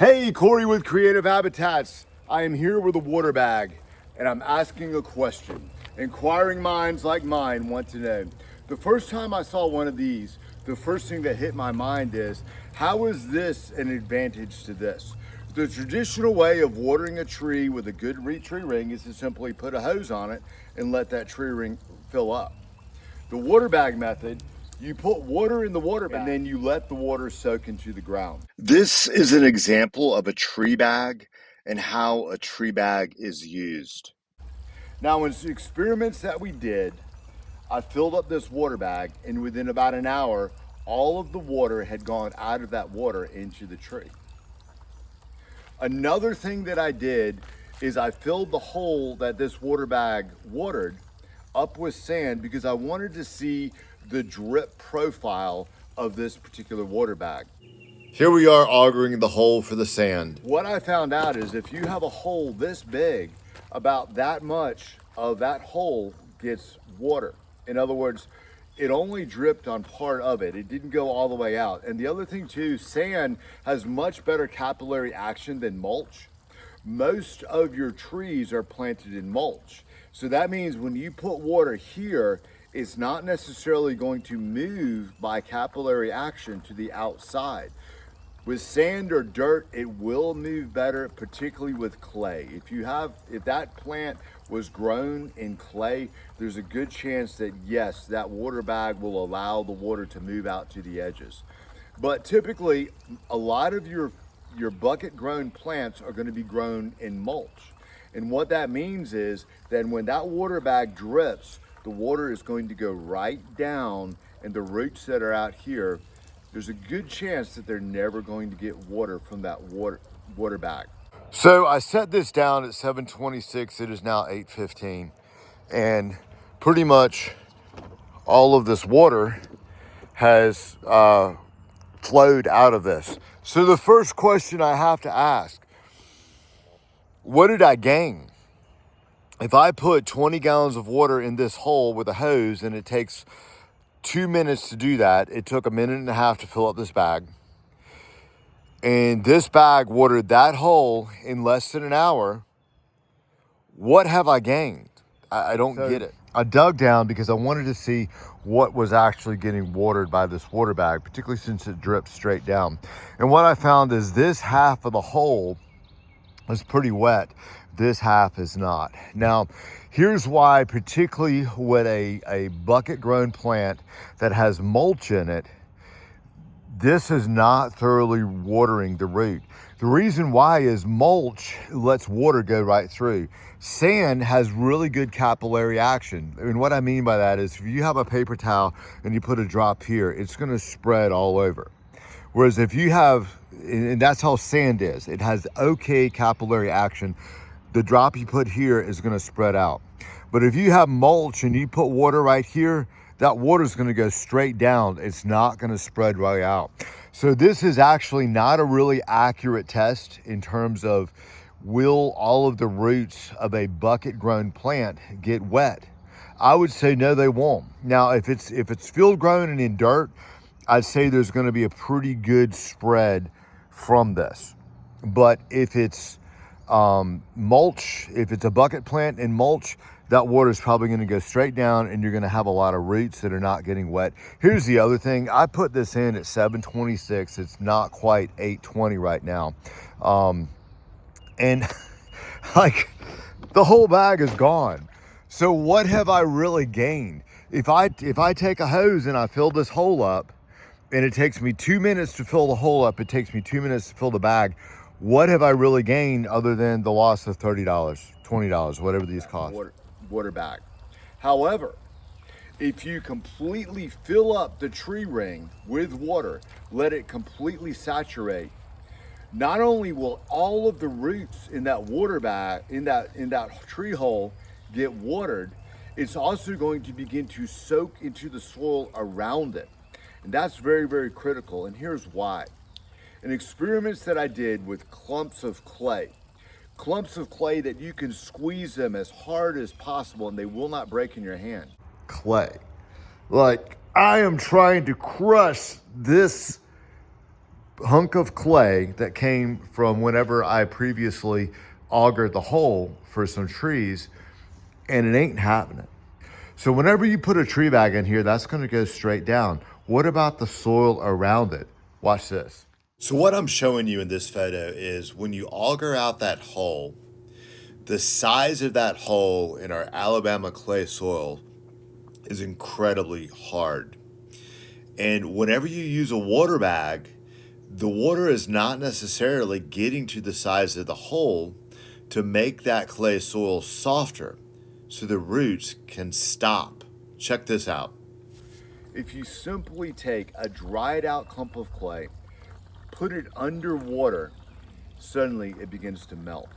Hey, Corey with Creative Habitats. I am here with a water bag and I'm asking a question. Inquiring minds like mine want to know. The first time I saw one of these, the first thing that hit my mind is, how is this an advantage to this? The traditional way of watering a tree with a good tree ring is to simply put a hose on it and let that tree ring fill up. The water bag method, you put water in the water bag and then you let the water soak into the ground. This is an example of a tree bag and how a tree bag is used. Now, in the experiments that we did, I filled up this water bag and within about an hour, all of the water had gone out of that water into the tree. Another thing that I did is I filled the hole that this water bag watered up with sand because I wanted to see the drip profile of this particular water bag. Here we are augering the hole for the sand. What I found out is if you have a hole this big, about that much of that hole gets water. In other words, it only dripped on part of it. It didn't go all the way out. And the other thing too, sand has much better capillary action than mulch. Most of your trees are planted in mulch. So that means when you put water here, it's not necessarily going to move by capillary action to the outside. With sand or dirt, it will move better, particularly with clay. If that plant was grown in clay, there's a good chance that yes, that water bag will allow the water to move out to the edges. But typically, a lot of your bucket grown plants are going to be grown in mulch. And what that means is that when that water bag drips, the water is going to go right down, and the roots that are out here, there's a good chance that they're never going to get water from that water bag. So I set this down at 7:26. It is now 8:15, and pretty much all of this water has flowed out of this. So the first question I have to ask, what did I gain? If I put 20 gallons of water in this hole with a hose and it takes 2 minutes to do that, it took 1.5 minutes to fill up this bag. And this bag watered that hole in less than an hour. What have I gained? I don't get it. I dug down because I wanted to see what was actually getting watered by this water bag, particularly since it drips straight down. And what I found is this half of the hole is pretty wet. This half is not. Now, here's why, particularly with a bucket grown plant that has mulch in it, this is not thoroughly watering the root. The reason why is mulch lets water go right through. Sand has really good capillary action. And what I mean by that is if you have a paper towel and you put a drop here, it's gonna spread all over. Whereas if you have, and that's how sand is, it has okay capillary action. The drop you put here is gonna spread out. But if you have mulch and you put water right here, that water is gonna go straight down. It's not gonna spread right out. So this is actually not a really accurate test in terms of will all of the roots of a bucket grown plant get wet? I would say no, they won't. Now, if it's field grown and in dirt, I'd say there's gonna be a pretty good spread from this. But if it's mulch, if it's a bucket plant in mulch, that water is probably going to go straight down and you're going to have a lot of roots that are not getting wet. Here's the other thing. I put this in at 7:26. It's not quite 8:20 right now. And like the whole bag is gone. So what have I really gained? If I take a hose and I fill this hole up and it takes me 2 minutes to fill the hole up, it takes me 2 minutes to fill the bag. What have I really gained other than the loss of $30, $20, whatever these cost? Water bag. However, if you completely fill up the tree ring with water, let it completely saturate, not only will all of the roots in that water bag, in that tree hole get watered, it's also going to begin to soak into the soil around it. And that's very, very critical. And here's why. In experiments that I did with clumps of clay that you can squeeze them as hard as possible and they will not break in your hand. Clay. Like, I am trying to crush this hunk of clay that came from whenever I previously augered the hole for some trees, and it ain't happening. So whenever you put a tree bag in here, that's going to go straight down. What about the soil around it? Watch this. So what I'm showing you in this photo is when you auger out that hole, the size of that hole in our Alabama clay soil is incredibly hard. And whenever you use a water bag, the water is not necessarily getting to the size of the hole to make that clay soil softer so the roots can stop. Check this out. If you simply take a dried out clump of clay, put it under water, suddenly it begins to melt.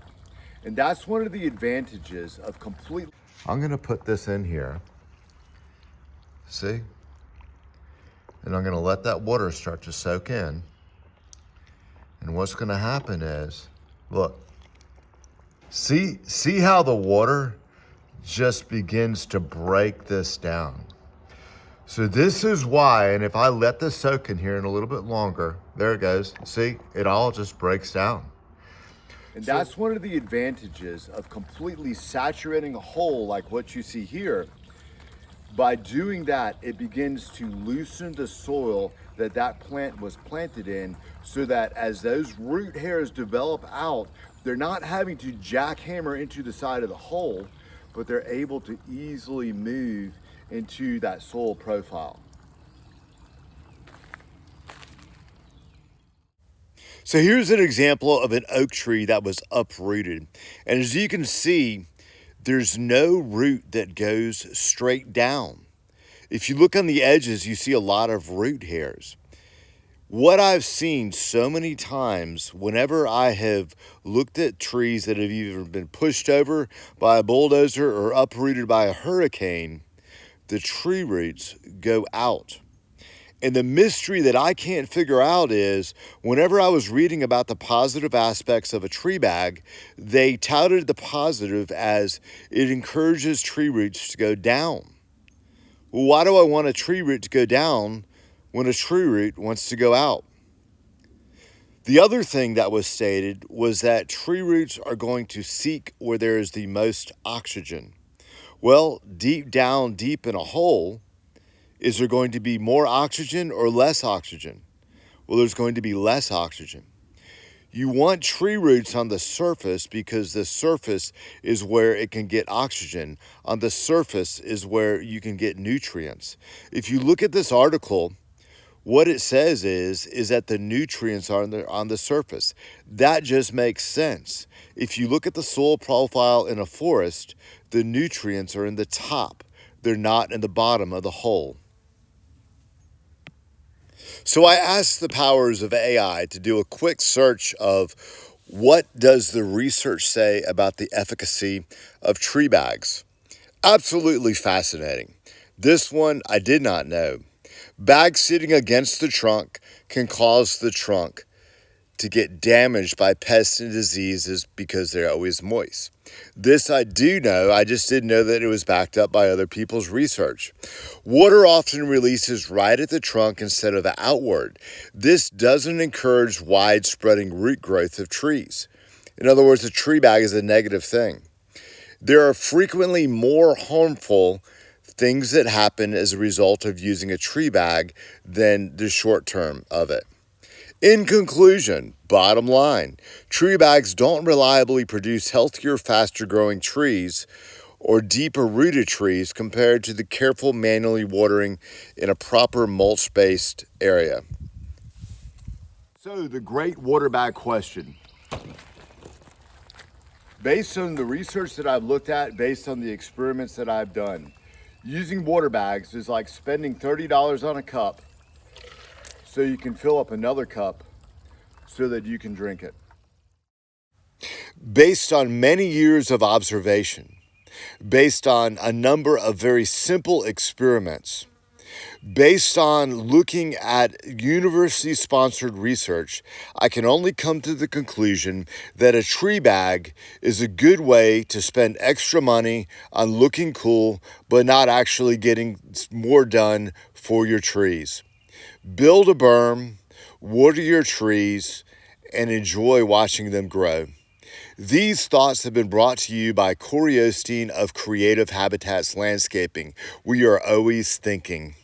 And that's one of the advantages of complete. I'm gonna put this in here, see? And I'm gonna let that water start to soak in. And what's gonna happen is, look, see how the water just begins to break this down. So this is why, and if I let this soak in here in a little bit longer, there it goes. See, it all just breaks down. And that's one of the advantages of completely saturating a hole like what you see here. By doing that, it begins to loosen the soil that plant was planted in, so that as those root hairs develop out, they're not having to jackhammer into the side of the hole, but they're able to easily move into that soil profile. So here's an example of an oak tree that was uprooted. And as you can see, there's no root that goes straight down. If you look on the edges, you see a lot of root hairs. What I've seen so many times whenever I have looked at trees that have either been pushed over by a bulldozer or uprooted by a hurricane, the tree roots go out. And the mystery that I can't figure out is, whenever I was reading about the positive aspects of a tree bag, they touted the positive as it encourages tree roots to go down. Well, why do I want a tree root to go down when a tree root wants to go out? The other thing that was stated was that tree roots are going to seek where there is the most oxygen. Well, deep down, deep in a hole, is there going to be more oxygen or less oxygen? Well, there's going to be less oxygen. You want tree roots on the surface because the surface is where it can get oxygen. On the surface is where you can get nutrients. If you look at this article, what it says is that the nutrients are on the surface. That just makes sense. If you look at the soil profile in a forest, the nutrients are in the top. They're not in the bottom of the hole. So I asked the powers of AI to do a quick search of what does the research say about the efficacy of tree bags. Absolutely fascinating. This one I did not know. Bags sitting against the trunk can cause the trunk to get damaged by pests and diseases because they're always moist. This I do know, I just didn't know that it was backed up by other people's research. Water often releases right at the trunk instead of outward. This doesn't encourage wide-spreading root growth of trees. In other words, a tree bag is a negative thing. There are frequently more harmful things that happen as a result of using a tree bag than the short term of it. In conclusion, bottom line, tree bags don't reliably produce healthier, faster growing trees or deeper rooted trees compared to the careful manually watering in a proper mulch-based area. So the great water bag question. Based on the research that I've looked at, based on the experiments that I've done, using water bags is like spending $30 on a cup so you can fill up another cup so that you can drink it. Based on many years of observation, based on a number of very simple experiments, based on looking at university-sponsored research, I can only come to the conclusion that a tree bag is a good way to spend extra money on looking cool, but not actually getting more done for your trees. Build a berm, water your trees, and enjoy watching them grow. These thoughts have been brought to you by Corey Osteen of Creative Habitats Landscaping. We are always thinking.